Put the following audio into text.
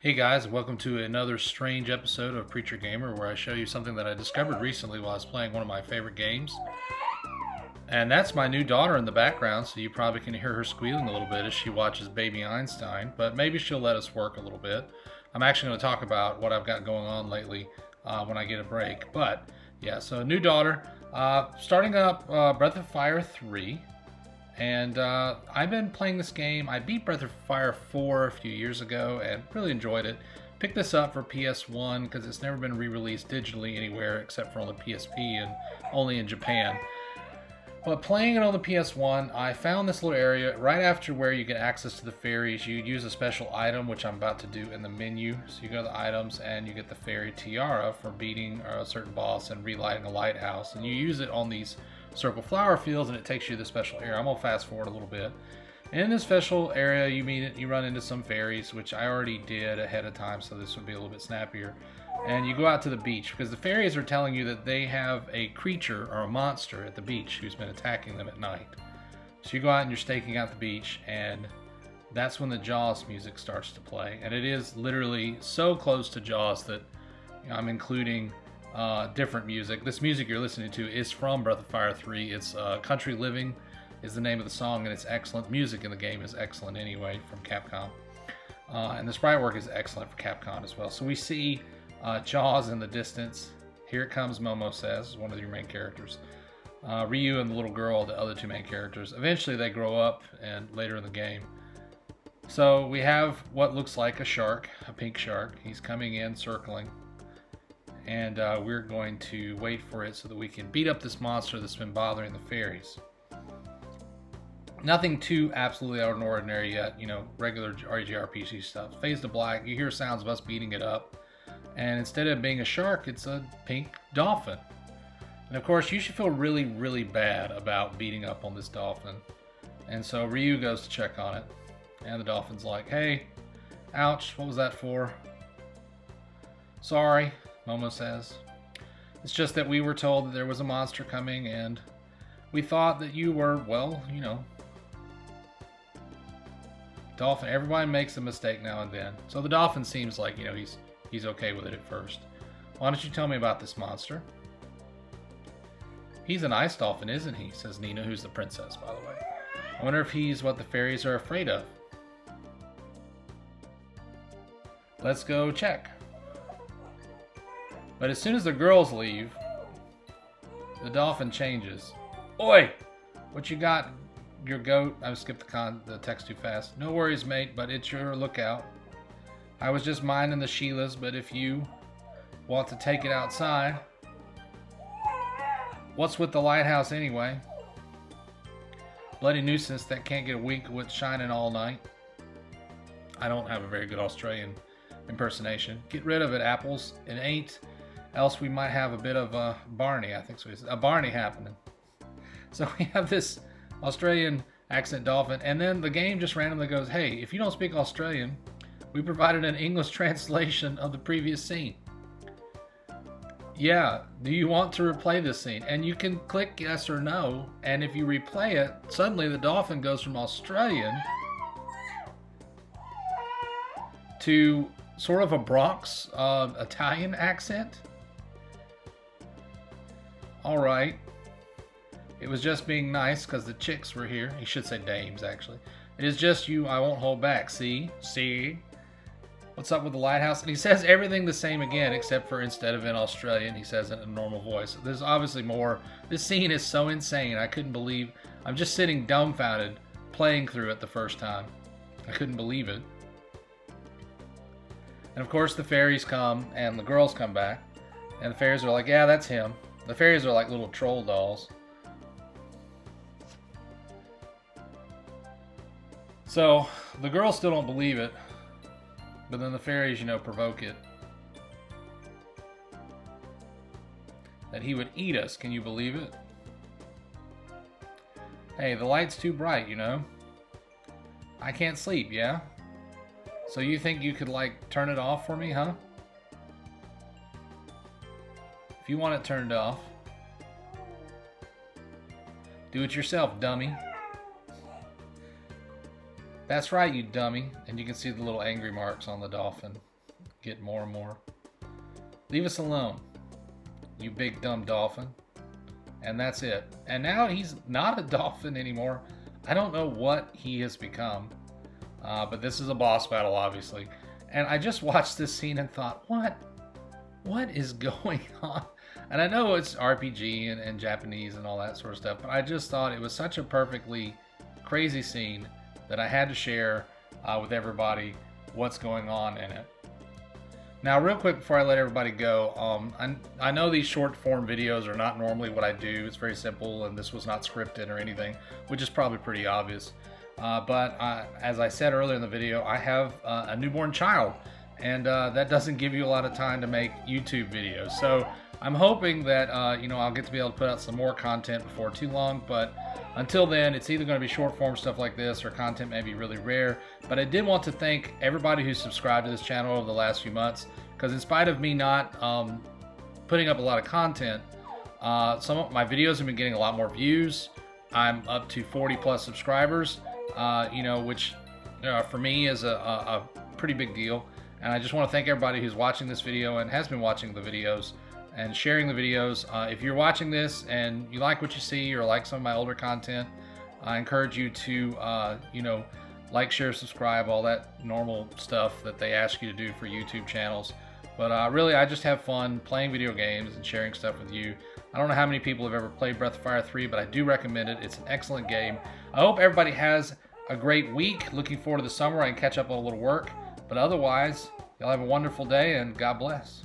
Hey guys, welcome to another strange episode of Preacher Gamer where I show you something that I discovered recently while I was playing one of my favorite games. And that's my new daughter in the background, so you probably can hear her squealing a little bit as she watches Baby Einstein, but maybe she'll let us work a little bit. I'm actually going to talk about what I've got going on lately when I get a break. But yeah, so new daughter, starting up Breath of Fire 3. And I've been playing this game. I beat Breath of Fire 4 a few years ago and really enjoyed it. Picked this up for PS1 because it's never been re-released digitally anywhere except for on the PSP and only in Japan. But playing it on the PS1, I found this little area right after where you get access to the fairies. You use a special item, which I'm about to do in the menu. So you go to the items and you get the fairy tiara for beating a certain boss and relighting a lighthouse. And you use it on these circle flower fields and it takes you to the special area. I'm gonna fast forward a little bit. And in this special area you run into some fairies, which I already did ahead of time, so this would be a little bit snappier. And you go out to the beach because the fairies are telling you that they have a creature or a monster at the beach who's been attacking them at night. So you go out and you're staking out the beach, and that's when the Jaws music starts to play. And it is literally so close to Jaws that I'm including different music. This music you're listening to is from Breath of Fire 3. It's Country Living is the name of the song, and it's excellent. Music in the game is excellent anyway from Capcom. And the sprite work is excellent for Capcom as well. So we see Jaws in the distance. Here it comes, Momo says, one of your main characters. Ryu and the little girl, the other two main characters. Eventually they grow up and later in the game. So we have what looks like a shark, a pink shark. He's coming in, circling. And we're going to wait for it so that we can beat up this monster that's been bothering the fairies. Nothing too absolutely out of the ordinary yet, you know, regular RPG stuff. Fades to black, you hear sounds of us beating it up. And instead of being a shark, it's a pink dolphin. And of course, you should feel really, really bad about beating up on this dolphin. And so Ryu goes to check on it. And the dolphin's like, hey, ouch, what was that for? Sorry, Momo says. It's just that we were told that there was a monster coming and we thought that you were, well, you know. Dolphin, everybody makes a mistake now and then. So the dolphin seems like, you know, he's okay with it at first. Why don't you tell me about this monster? He's an ice dolphin, isn't he? Says Nina, who's the princess, by the way. I wonder if he's what the fairies are afraid of. Let's go check. But as soon as the girls leave, the dolphin changes. Oi! What you got, your goat? I skipped the text too fast. No worries, mate, but it's your lookout. I was just minding the Sheilas, but if you want to take it outside... What's with the lighthouse anyway? Bloody nuisance that can't get a wink with shining all night. I don't have a very good Australian impersonation. Get rid of it, apples. It ain't... Else we might have a bit of a Barney, I think so. A Barney happening. So we have this Australian accent dolphin, and then the game just randomly goes, hey, if you don't speak Australian, we provided an English translation of the previous scene. Yeah, do you want to replay this scene? And you can click yes or no, and if you replay it, suddenly the dolphin goes from Australian to sort of a Bronx Italian accent. Alright. It was just being nice because the chicks were here. He should say dames, actually. It is just you, I won't hold back. See? See? What's up with the lighthouse? And he says everything the same again, except for instead of in Australian, he says it in a normal voice. There's obviously more. This scene is so insane. I couldn't believe... I'm just sitting dumbfounded playing through it the first time. I couldn't believe it. And of course the fairies come and the girls come back. And the fairies are like, yeah, that's him. The fairies are like little troll dolls. So the girls still don't believe it. But then the fairies, you know, provoke it. That he would eat us. Can you believe it? Hey, the light's too bright, you know. I can't sleep, yeah? So you think you could, like, turn it off for me, huh? If you want it turned off, do it yourself, dummy. That's right, you dummy. And you can see the little angry marks on the dolphin. get more and more. Leave us alone, you big dumb dolphin. And that's it. And now he's not a dolphin anymore. I don't know what he has become. But this is a boss battle, obviously. And I just watched this scene and thought, what is going on? And I know it's RPG and Japanese and all that sort of stuff, but I just thought it was such a perfectly crazy scene that I had to share with everybody what's going on in it. Now, real quick before I let everybody go, I know these short form videos are not normally what I do. It's very simple, and this was not scripted or anything, which is probably pretty obvious. But as I said earlier in the video, I have a newborn child, and that doesn't give you a lot of time to make YouTube videos. So I'm hoping that I'll get to be able to put out some more content before too long, but until then, it's either going to be short form stuff like this or content may be really rare. But I did want to thank everybody who's subscribed to this channel over the last few months, because in spite of me not putting up a lot of content, some of my videos have been getting a lot more views. I'm up to 40 plus subscribers, which for me is a pretty big deal. And I just want to thank everybody who's watching this video and has been watching the videos and sharing the videos. If you're watching this and you like what you see or like some of my older content, I encourage you to, like, share, subscribe, all that normal stuff that they ask you to do for YouTube channels. But really, I just have fun playing video games and sharing stuff with you. I don't know how many people have ever played Breath of Fire 3, but I do recommend it. It's an excellent game. I hope everybody has a great week. Looking forward to the summer. I can catch up on a little work. But otherwise, y'all have a wonderful day, and God bless.